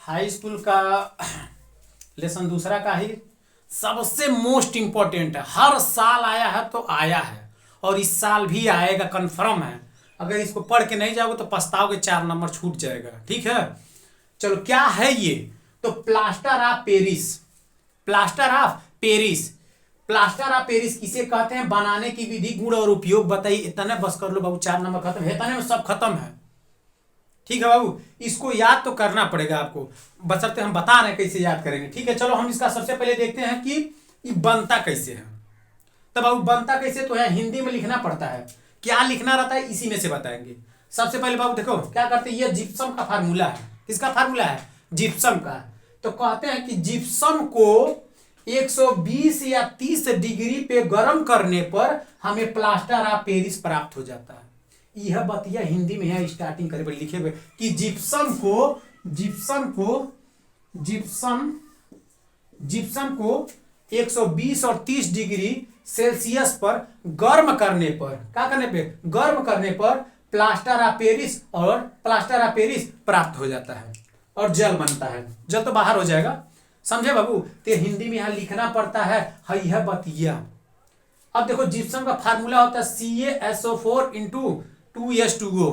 High school का lesson दूसरा का ही सबसे मोस्ट इम्पोर्टेंट है। हर साल आया है तो आया है और इस साल भी आएगा, कंफर्म है। अगर इसको पढ़ के नहीं जाओगे तो पछताओगे, 4 नंबर छूट जाएगा। ठीक है, चलो क्या है ये? तो plaster of Paris. Plaster of Paris, plaster of Paris किसे कहते हैं? बनाने की विधि, गुण और उपयोग बताइए। इतने बस कर लो बाबू, 4 नंबर खत्म है। इतने में सब खत्म है। ठीक है बाबू, इसको याद तो करना पड़ेगा आपको, बशर्ते हम बता रहे हैं कैसे याद करेंगे। ठीक है, चलो हम इसका सबसे पहले देखते हैं कि ये बनता कैसे है। तब बाबू बनता कैसे, तो है हिंदी में लिखना पड़ता है। क्या लिखना रहता है इसी में से बताएंगे। सबसे पहले बाबू देखो क्या करते हैं, ये जिप्सम का फार्मूला है। किसका फार्मूला है? जिप्सम का। तो कहते हैं कि जिप्सम को 120 या 30 डिग्री पे गर्म करने पर हमें प्लास्टर ऑफ पेरिस प्राप्त हो जाता है। यह बतिया हिंदी में है, स्टार्टिंग करे पर लिखे हुए कि जिप्सम को 120 और 30 डिग्री सेल्सियस पर गर्म करने पर, क्या करने पे? गर्म करने पर प्लास्टर ऑफ पेरिस प्राप्त हो जाता है और जल बनता है। जल तो बाहर हो जाएगा, समझे बाबू? तो हिंदी में यहां लिखना पड़ता है यह बतिया। अब देखो जिप्सम का फार्मूला होता है CaSO4 × 2H2O।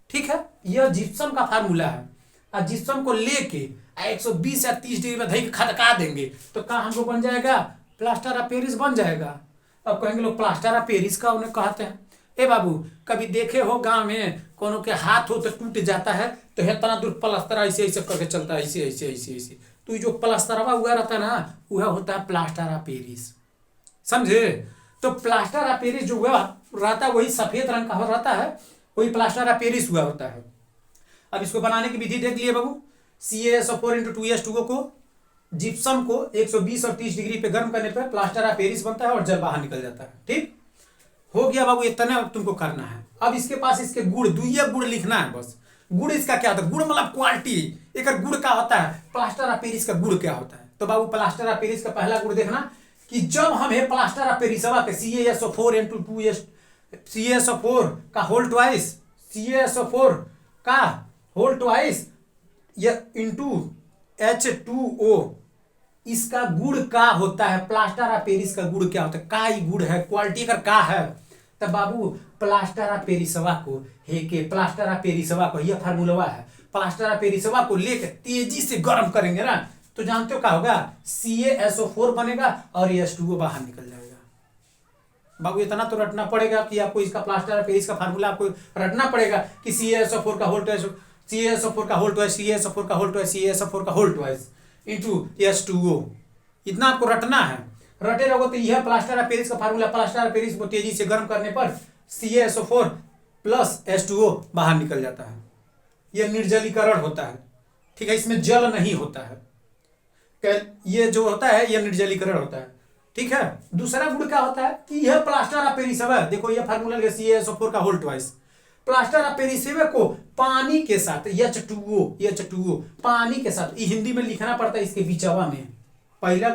ठीक है, यह जिप्सम का फार्मूला है। और जिप्सम को लेके 120 या 30 डिग्री में धई खदका देंगे तो क्या हमको बन जाएगा? प्लास्टर ऑफ पेरिस बन जाएगा। अब कहेंगे लोग प्लास्टर ऑफ पेरिस का उन्हें कहते हैं। ए बाबू, कभी देखे हो गांव में कोनो के हाथ हो तो टूट जाता है तो इतना दूर प्लास्टर ऐसे ऐसे करके चलता है, ऐसे ऐसे ऐसे ऐसे। तो जो प्लास्टरवा हुआ रहता है ना, वह होता है प्लास्टर ऑफ पेरिस। समझे? तो प्लास्टर ऑफ पेरिस जो हुआ रहता है वही सफेद रंग का हो रहता है, वही प्लास्टर ऑफ पेरिस हुआ होता है। अब इसको बनाने की विधि देख लिए बाबू। CaSO4 × 2H2O को, जिप्सम को 120 और 30 डिग्री पे गर्म करने पर प्लास्टर ऑफ पेरिस बनता है और जल बाहर निकल जाता है। ठीक हो गया बाबू, इतना तुमको करना है। अब इसके पास इसके गुण, दुइया गुण लिखना है बस। गुण इसका क्या होता है? गुण मतलब क्वालिटी। एक गुण क्या होता है? प्लास्टर ऑफ पेरिस का गुण क्या होता है? तो बाबू प्लास्टर ऑफ पेरिस का पहला गुण देखना कि जब हमें प्लास्टर ऑफ पेरिसवा के CaSO4 × 2H, CaSO4 का होल ट्वाइस, CaSO4 का होल ट्वाइस या इंटू H2O, इसका गुण क्या होता है? प्लास्टर ऑफ पेरिस का गुण क्या होता है? का ही गुण है, क्वालिटी का क्या है? तब बाबू प्लास्टर ऑफ पेरिसवा को प्लास्टर ऑफ पेरिसवा को, यह फार्मूला है। प्लास्टर ऑफ पेरिसवा को लेकर तेजी से गर्म करेंगे ना तो जानते हो क्या होगा? CaSO4 बनेगा और H2O बाहर निकल जाएगा। बाबू इतना तो रटना पड़ेगा कि आपको इसका प्लास्टर ऑफ पेरिस का फार्मूला आपको रटना पड़ेगा कि CaSO4 का होल ट्वाइस, CaSO4 का होल ट्वाइस, CaSO4 का होल ट्वाइस, CaSO4 का होल ट्वाइस इंटू H2O। इतना आपको रटना है। रटे रहोगे तो यह प्लास्टर ऑफ पेरिस का फार्मूला। प्लास्टर ऑफ पेरिस को तेजी से गर्म करने पर CaSO4 प्लस H2O बाहर निकल जाता है। यह निर्जलीकरण होता है। ठीक है, इसमें जल नहीं होता है। ये जो होता है यह निर्जलीकरण होता है। ठीक है, दूसरा गुण क्या होता है कि यह प्लास्टर ऑफ पेरिस है। देखो यह फार्मूला CaSO4 का whole twice, plaster of Paris को पानी के साथ H2O पानी के साथ, हिंदी में लिखना पड़ता है इसके बीचवा में। पहला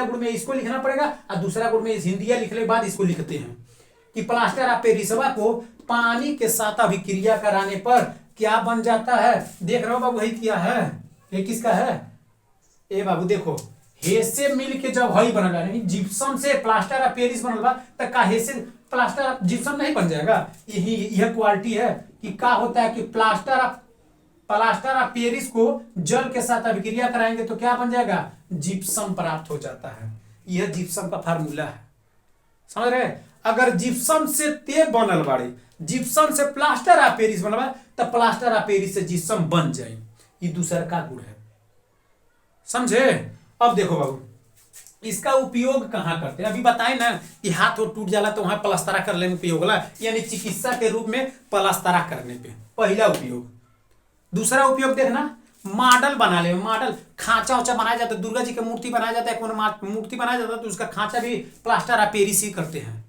गुण में इसको लिखना पड़ेगा और दूसरा गुण में इस हिंदिया लिखने के बाद इसको लिखते हैं कि प्लास्टर ऑफ पेरिस को पानी के साथ अभिक्रिया कराने पर क्या बन जाता है? देख रहे हो बाबू, वही क्या है? ये किसका है? ए बाबू देखो, हे से मिल के जब हई बनल है, जिप्सम से प्लास्टर ऑफ पेरिस बनल बा, तो का हे से प्लास्टर ऑफ जिप्सम नहीं बन जाएगा? यह क्वालिटी है कि क्या होता है कि प्लास्टर ऑफ पेरिस को जल के साथ अभिक्रिया कराएंगे तो क्या बन जाएगा? जिप्सम प्राप्त हो जाता है। यह जिप्सम का फार्मूला है, समझ रहे? अगर जिप्सम से ते बनल बाड़े, जिप्सम से प्लास्टर ऑफ पेरिस बनल बा, तो प्लास्टर ऑफ पेरिस से जिप्सम बन जाए। ये दूसरा का गुण है, समझे? अब देखो बाबू, इसका उपयोग कहां करते हैं? अभी बताए ना कि हाथ और टूट जाला तो वहां प्लास्टरा करने में उपयोग होला, यानी चिकित्सा के रूप में प्लास्टरा करने पे पहला उपयोग। दूसरा उपयोग देखना, मॉडल बना ले। मॉडल खांचा उचा बनाया जाता है, दुर्गा जी का मूर्ति बनाया जाता है, कोनो मूर्ति बनाया जाता है तो उसका खांचा भी प्लास्टर ऑफ पेरिस ही करते हैं,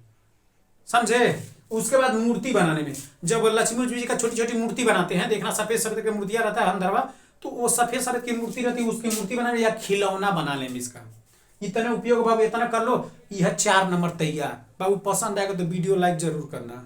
समझे? उसके बाद मूर्ति बनाने में, जब लक्ष्मी जी का छोटी छोटी मूर्ति बनाते हैं, देखना सफेद सफेद की मूर्तियां रहता है अंदरवा, तो वो सफेद सफेद की मूर्ति रहती है, उसकी मूर्ति बनाने या खिलौना बनाने में इसका इतने उपयोग। बाबू इतना कर लो, यह 4 नंबर तैयार। बाबू पसंद आएगा तो वीडियो लाइक जरूर करना।